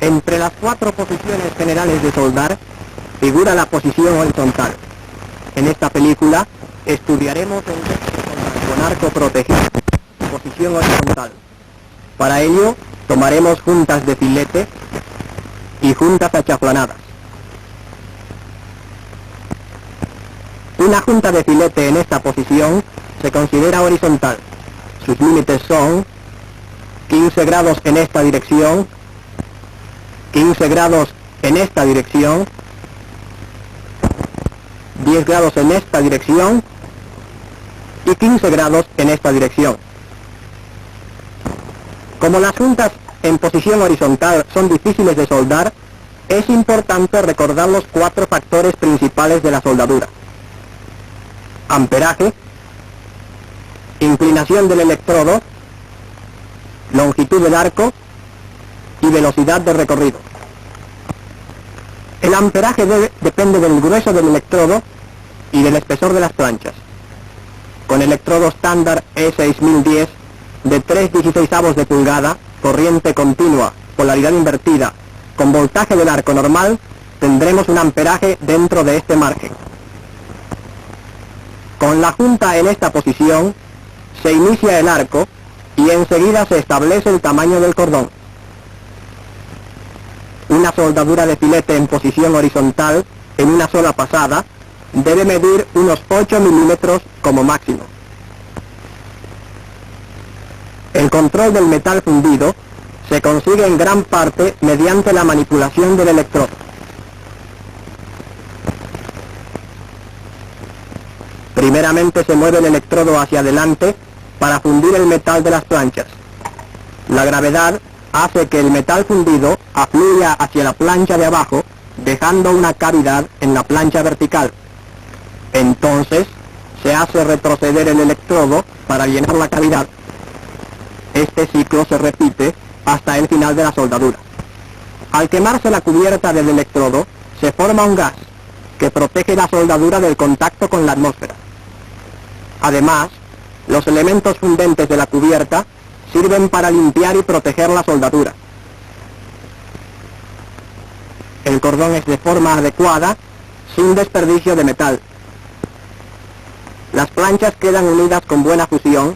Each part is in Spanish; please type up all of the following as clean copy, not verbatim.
Entre las 4 posiciones generales de soldar, figura la posición horizontal. En esta película, estudiaremos el método de soldar con arco protegido, posición horizontal. Para ello, tomaremos juntas de filete y juntas achaflanadas. Una junta de filete en esta posición se considera horizontal. Sus límites son 15 grados en esta dirección, 15 grados en esta dirección, 10 grados en esta dirección y 15 grados en esta dirección. Como las juntas en posición horizontal son difíciles de soldar, es importante recordar los 4 factores principales de la soldadura: amperaje, inclinación del electrodo, longitud del arco y velocidad de recorrido. El amperaje depende del grueso del electrodo y del espesor de las planchas. Con electrodo estándar E6010 de 3/16 de pulgada, corriente continua, polaridad invertida, con voltaje del arco normal, tendremos un amperaje dentro de este margen. Con la junta en esta posición, se inicia el arco y enseguida se establece el tamaño del cordón. Una soldadura de filete en posición horizontal, en una sola pasada, debe medir unos 8 milímetros como máximo. El control del metal fundido se consigue en gran parte mediante la manipulación del electrodo. Primeramente se mueve el electrodo hacia adelante para fundir el metal de las planchas. La gravedad hace que el metal fundido afluya hacia la plancha de abajo, dejando una cavidad en la plancha vertical. Entonces, se hace retroceder el electrodo para llenar la cavidad. Este ciclo se repite hasta el final de la soldadura. Al quemarse la cubierta del electrodo, se forma un gas que protege la soldadura del contacto con la atmósfera. Además, los elementos fundentes de la cubierta sirven para limpiar y proteger la soldadura. El cordón es de forma adecuada, sin desperdicio de metal. Las planchas quedan unidas con buena fusión,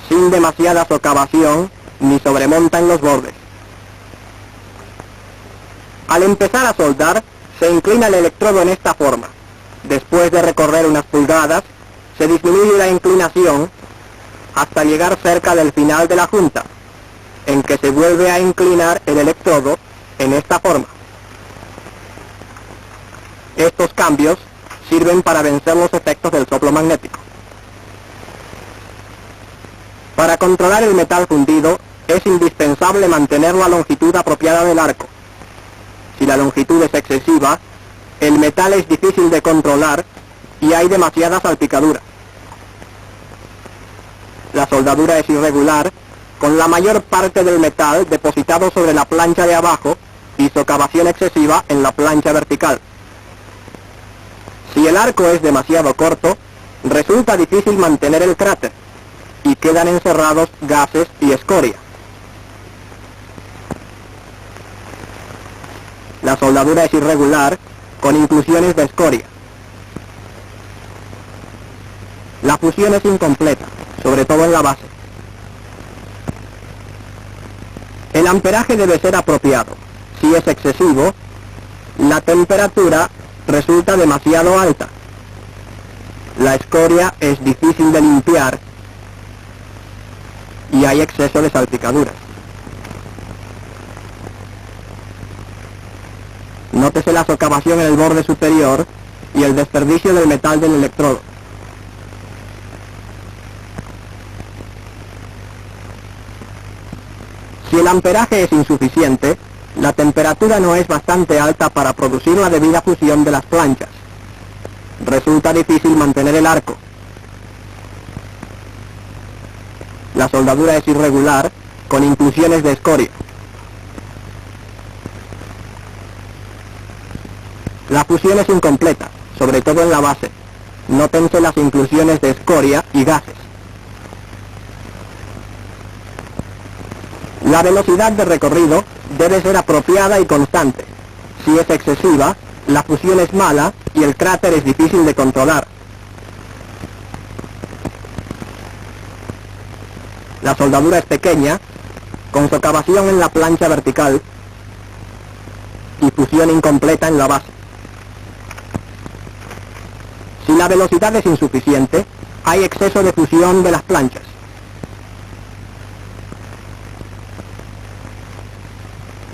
sin demasiada socavación ni sobremonta en los bordes. Al empezar a soldar, se inclina el electrodo en esta forma. Después de recorrer unas pulgadas, se disminuye la inclinación hasta llegar cerca del final de la junta, en que se vuelve a inclinar el electrodo en esta forma. Estos cambios sirven para vencer los efectos del soplo magnético. Para controlar el metal fundido, es indispensable mantener la longitud apropiada del arco. Si la longitud es excesiva, el metal es difícil de controlar y hay demasiada salpicadura. La soldadura es irregular, con la mayor parte del metal depositado sobre la plancha de abajo y socavación excesiva en la plancha vertical. Si el arco es demasiado corto, resulta difícil mantener el cráter y quedan encerrados gases y escoria. La soldadura es irregular, con inclusiones de escoria. La fusión es incompleta, sobre todo en la base. El amperaje debe ser apropiado. Si es excesivo, la temperatura resulta demasiado alta. La escoria es difícil de limpiar y hay exceso de salpicaduras. Nótese la socavación en el borde superior y el desperdicio del metal del electrodo. Si el amperaje es insuficiente, la temperatura no es bastante alta para producir la debida fusión de las planchas. Resulta difícil mantener el arco. La soldadura es irregular, con inclusiones de escoria. La fusión es incompleta, sobre todo en la base. Nótense las inclusiones de escoria y gases. La velocidad de recorrido debe ser apropiada y constante. Si es excesiva, la fusión es mala y el cráter es difícil de controlar. La soldadura es pequeña, con socavación en la plancha vertical y fusión incompleta en la base. Si la velocidad es insuficiente, hay exceso de fusión de las planchas.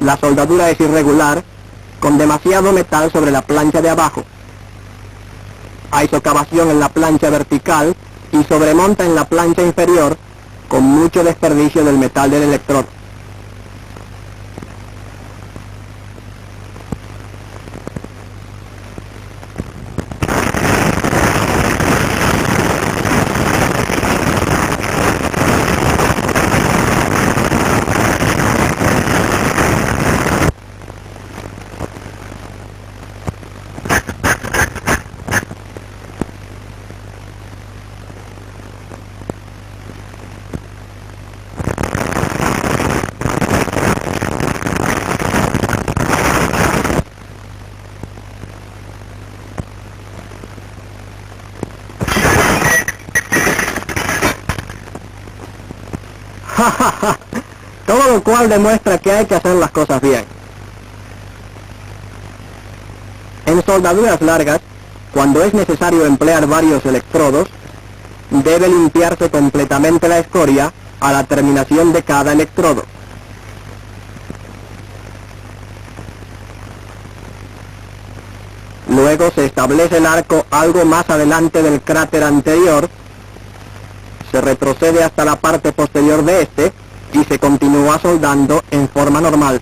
La soldadura es irregular, con demasiado metal sobre la plancha de abajo. Hay socavación en la plancha vertical y sobremonta en la plancha inferior, con mucho desperdicio del metal del electrodo. Todo lo cual demuestra que hay que hacer las cosas bien. En soldaduras largas, cuando es necesario emplear varios electrodos, debe limpiarse completamente la escoria a la terminación de cada electrodo. Luego se establece el arco algo más adelante del cráter anterior, se retrocede hasta la parte posterior de este y se continúa soldando en forma normal.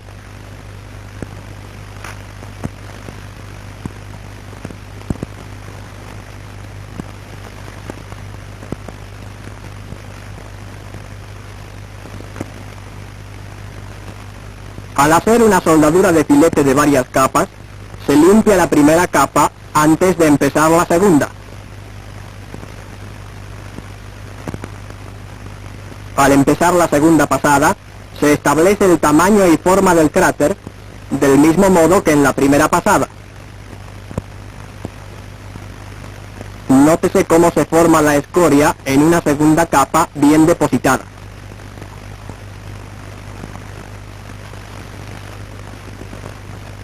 Al hacer una soldadura de filete de varias capas, se limpia la primera capa antes de empezar la segunda. Al empezar la segunda pasada, se establece el tamaño y forma del cráter, del mismo modo que en la primera pasada. Nótese cómo se forma la escoria en una segunda capa bien depositada.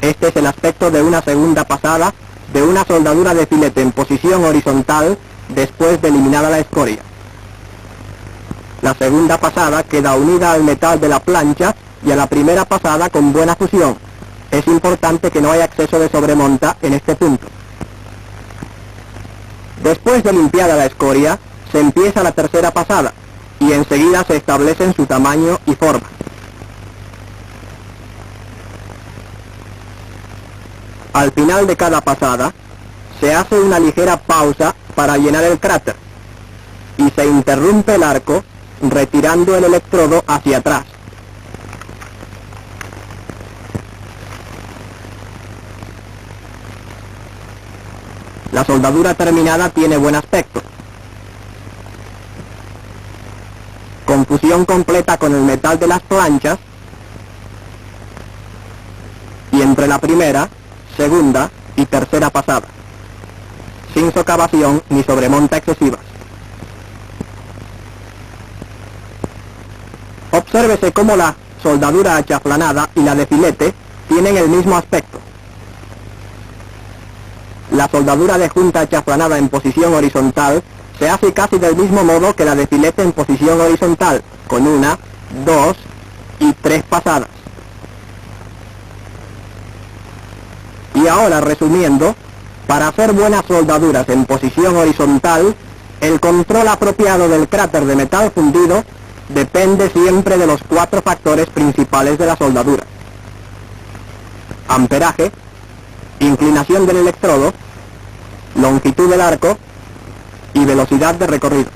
Este es el aspecto de una segunda pasada de una soldadura de filete en posición horizontal después de eliminada la escoria. La segunda pasada queda unida al metal de la plancha y a la primera pasada con buena fusión. Es importante que no haya exceso de sobremonta en este punto. Después de limpiada la escoria, se empieza la tercera pasada y enseguida se establecen su tamaño y forma. Al final de cada pasada, se hace una ligera pausa para llenar el cráter y se interrumpe el arco retirando el electrodo hacia atrás. La soldadura terminada tiene buen aspecto. Con fusión completa con el metal de las planchas y entre la primera, segunda y tercera pasada, sin socavación ni sobremonta excesivas. Obsérvese cómo la soldadura achaflanada y la de filete tienen el mismo aspecto. La soldadura de junta achaflanada en posición horizontal se hace casi del mismo modo que la de filete en posición horizontal, con una, dos y tres pasadas. Y ahora, resumiendo, para hacer buenas soldaduras en posición horizontal, el control apropiado del cráter de metal fundido depende siempre de los 4 factores principales de la soldadura: amperaje, inclinación del electrodo, longitud del arco y velocidad de recorrido.